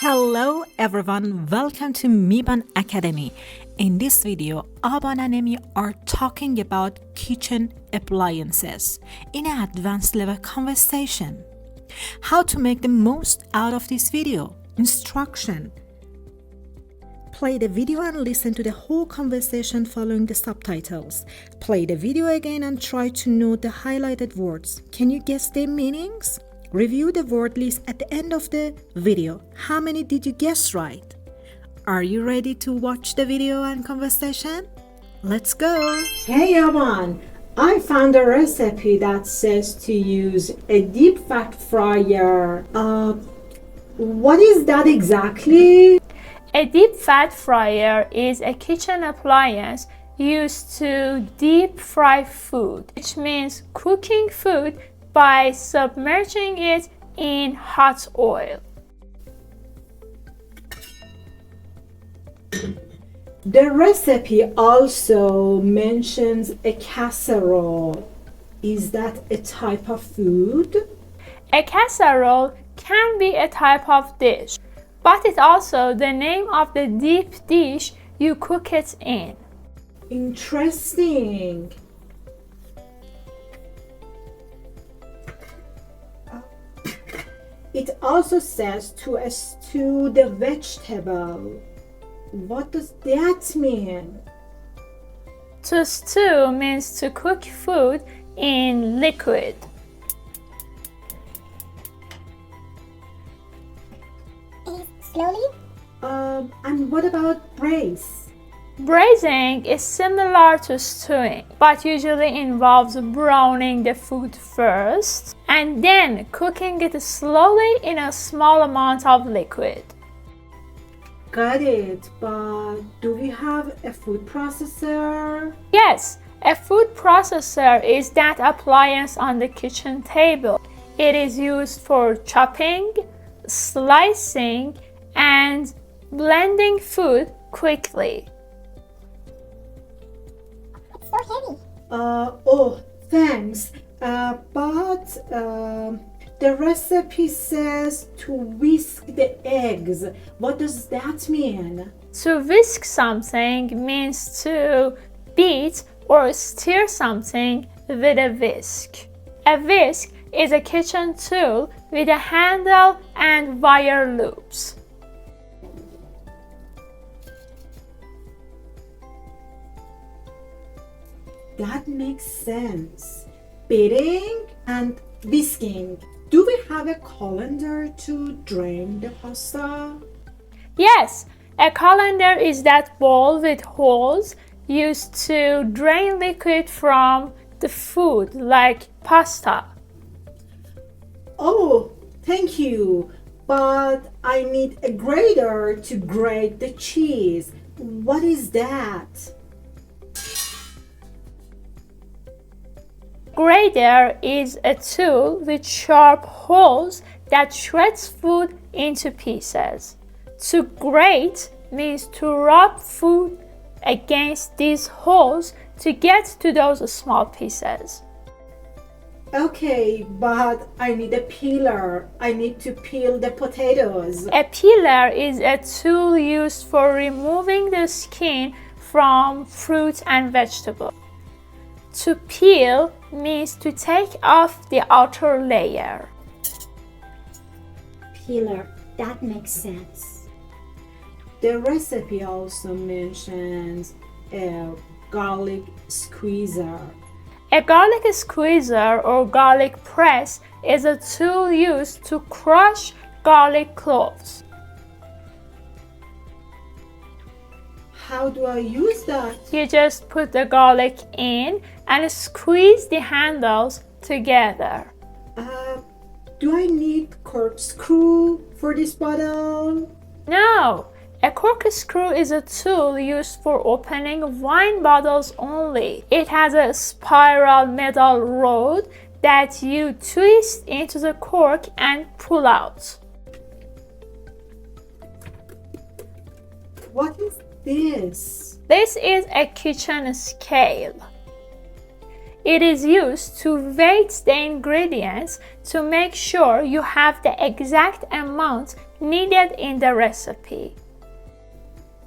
Hello everyone, welcome to Aban Academy. In this video, Aban and Emi are talking about kitchen appliances in an advanced level conversation. How to make the most out of this video. Instruction. Play the video and listen to the whole conversation following the subtitles. Play the video again and try to note the highlighted words. Can you guess their meanings? Review the word list at the end of the video. How many did you guess right? Are you ready to watch the video and conversation? Let's go! Hey Aban, I found a recipe that says to use a deep fat fryer. What is that exactly? A deep fat fryer is a kitchen appliance used to deep fry food, which means cooking food by submerging it in hot oil. The recipe also mentions a casserole. Is that a type of food? A casserole can be a type of dish, but it's also the name of the deep dish you cook it in. Interesting. It also says to stew the vegetable. What does that mean? To stew means to cook food in liquid. Slowly? And what about braise? Braising is similar to stewing, but usually involves browning the food first and then cooking it slowly in a small amount of liquid. Got it, but do we have a food processor? Yes, a food processor is that appliance on the kitchen table. It is used for chopping, slicing, and blending food quickly. It's so heavy. Thanks. But the recipe says to whisk the eggs. What does that mean? To whisk something means to beat or stir something with a whisk. A whisk is a kitchen tool with a handle and wire loops. That makes sense. Beating and whisking. Do we have a colander to drain the pasta? Yes, a colander is that bowl with holes used to drain liquid from the food, like pasta. Oh, thank you. But I need a grater to grate the cheese. What is that? Grater is a tool with sharp holes that shreds food into pieces. To grate means to rub food against these holes to get to those small pieces. Okay, but I need a peeler. I need to peel the potatoes. A peeler is a tool used for removing the skin from fruit and vegetables. To peel means to take off the outer layer. Peeler. That makes sense. The recipe also mentions a garlic squeezer. A garlic squeezer or garlic press is a tool used to crush garlic cloves. How do I use that? You just put the garlic in and squeeze the handles together. Do I need corkscrew for this bottle? No, a corkscrew is a tool used for opening wine bottles only. It has a spiral metal rod that you twist into the cork and pull out. What is this? This is a kitchen scale. It is used to weight the ingredients to make sure you have the exact amount needed in the recipe.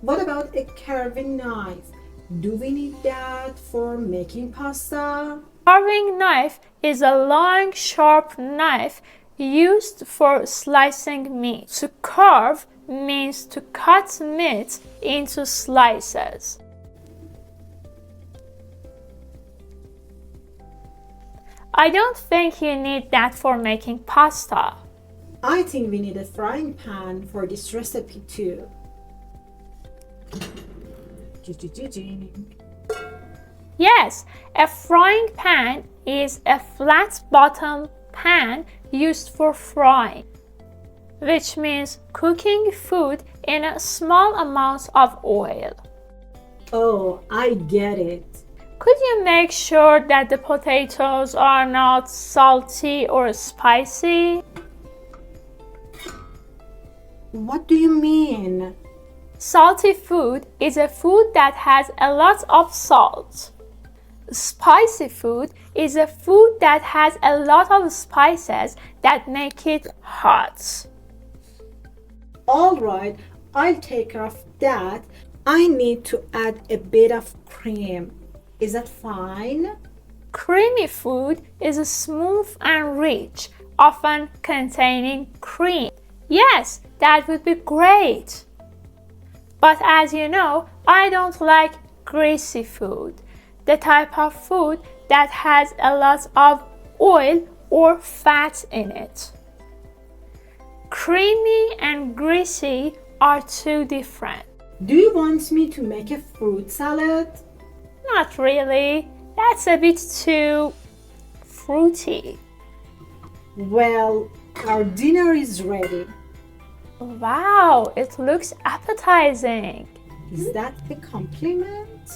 What about a carving knife? Do we need that for making pasta? Carving knife is a long, sharp knife used for slicing meat. To carve means to cut meat into slices. I don't think you need that for making pasta. I think we need a frying pan for this recipe too. Yes, a frying pan is a flat-bottom pan used for frying, which means cooking food in a small amount of oil. Oh, I get it. Could you make sure that the potatoes are not salty or spicy? What do you mean? Salty food is a food that has a lot of salt. Spicy food is a food that has a lot of spices that make it hot. All right, I'll take care of that. I need to add a bit of cream. Is that fine? Creamy food is smooth and rich, often containing cream. Yes, that would be great. But as you know, I don't like greasy food, the type of food that has a lot of oil or fat in it. Creamy and greasy are two different. Do you want me to make a fruit salad? Not really. That's a bit too fruity. Well, our dinner is ready. Wow, it looks appetizing. Is that a compliment?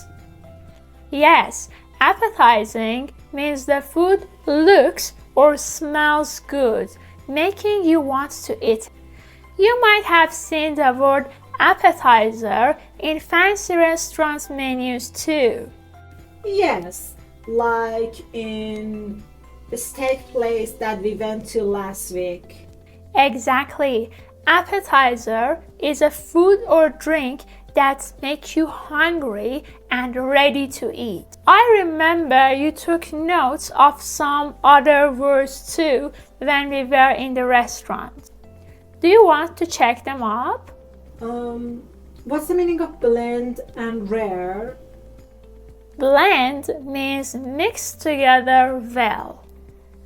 Yes, appetizing means the food looks or smells good, making you want to eat. You might have seen the word appetizer in fancy restaurants' menus too. Yes, like in the steak place that we went to last week. Exactly. Appetizer is a food or drink that makes you hungry and ready to eat. I remember you took notes of some other words too when we were in the restaurant. Do you want to check them up? What's the meaning of blend and rare? Blend means mix together well.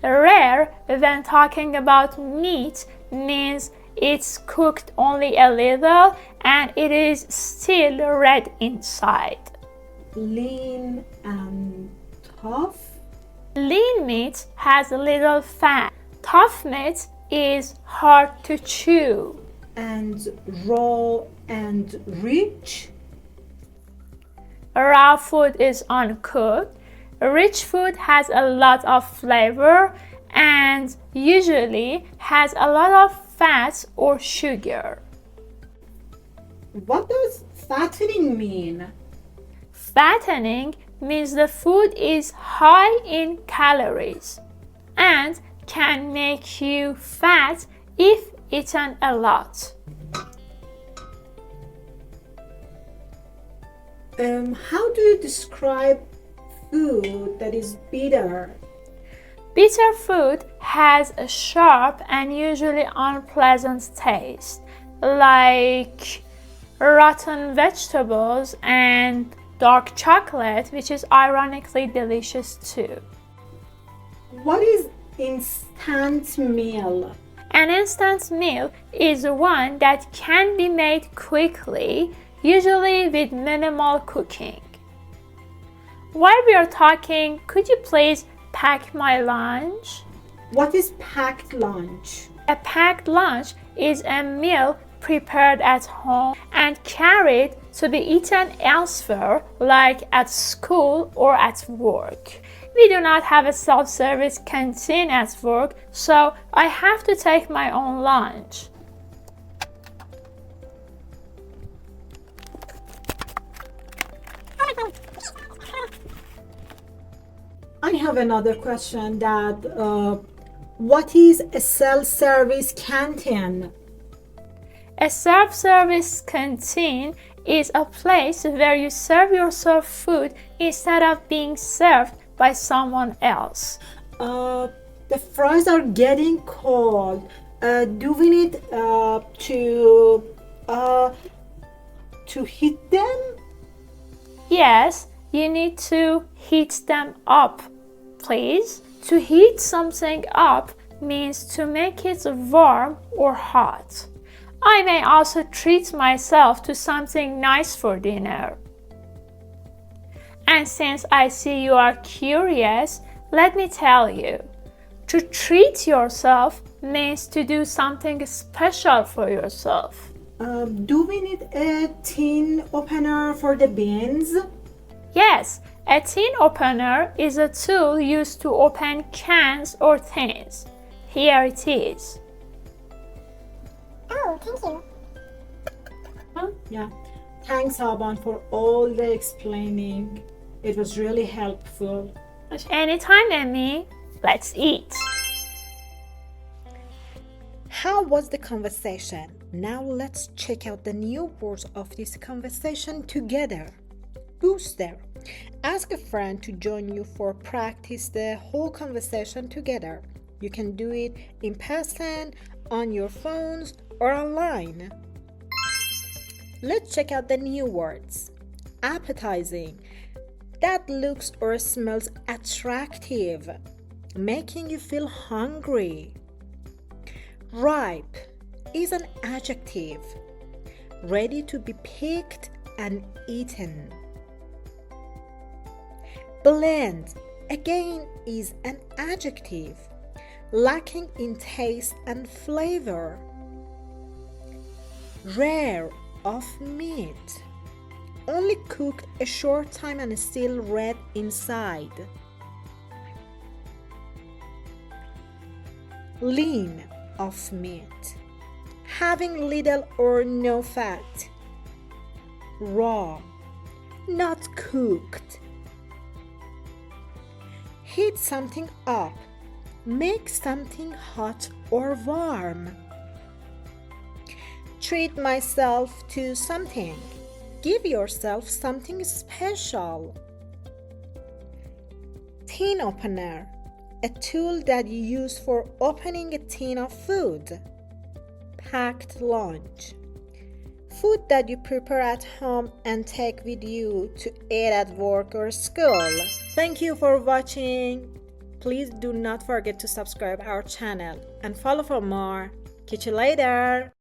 Rare, when talking about meat, means it's cooked only a little and it is still red inside. Lean and tough? Lean meat has little fat. Tough meat is hard to chew. And raw and rich? Raw food is uncooked. Rich food has a lot of flavor and usually has a lot of fat or sugar. What does fattening mean? Fattening means the food is high in calories and can make you fat if eaten a lot. How do you describe food that is bitter? Bitter food has a sharp and usually unpleasant taste, like rotten vegetables and dark chocolate, which is ironically delicious too. What is instant meal? An instant meal is one that can be made quickly, usually with minimal cooking. While we are talking, could you please pack my lunch? What is packed lunch? A packed lunch is a meal prepared at home and carried to be eaten elsewhere, like at school or at work. We do not have a self-service canteen at work, so I have to take my own lunch. I have another question that what is a self-service canteen? A self-service canteen is a place where you serve yourself food instead of being served by someone else. The fries are getting cold. Do we need to heat them? Yes, you need to heat them up, please. To heat something up means to make it warm or hot. I may also treat myself to something nice for dinner. And since I see you are curious, let me tell you. To treat yourself means to do something special for yourself. Do we need a tin opener for the beans? Yes, a tin opener is a tool used to open cans or tins. Here it is. Oh, thank you. Yeah. Thanks, Aban, for all the explaining. It was really helpful. Anytime, Emi. Let's eat. How was the conversation? Now let's check out the new words of this conversation together. Booster. Ask a friend to join you for practice the whole conversation together. You can do it in person, on your phones, or online. Let's check out the new words. Appetizing. That looks or smells attractive, making you feel hungry. Ripe is an adjective, ready to be picked and eaten. Bland, again, is an adjective, lacking in taste and flavor. Rare of meat, only cooked a short time and still red inside. Lean of meat, having little or no fat. Raw, not cooked. Heat something up, make something hot or warm. Treat myself to something, give yourself something special. Tin opener, a tool that you use for opening a tin of food. Packed lunch, food that you prepare at home and take with you to eat at work or school. Thank you for watching. Please do not forget to subscribe our channel and follow for more. Catch you later.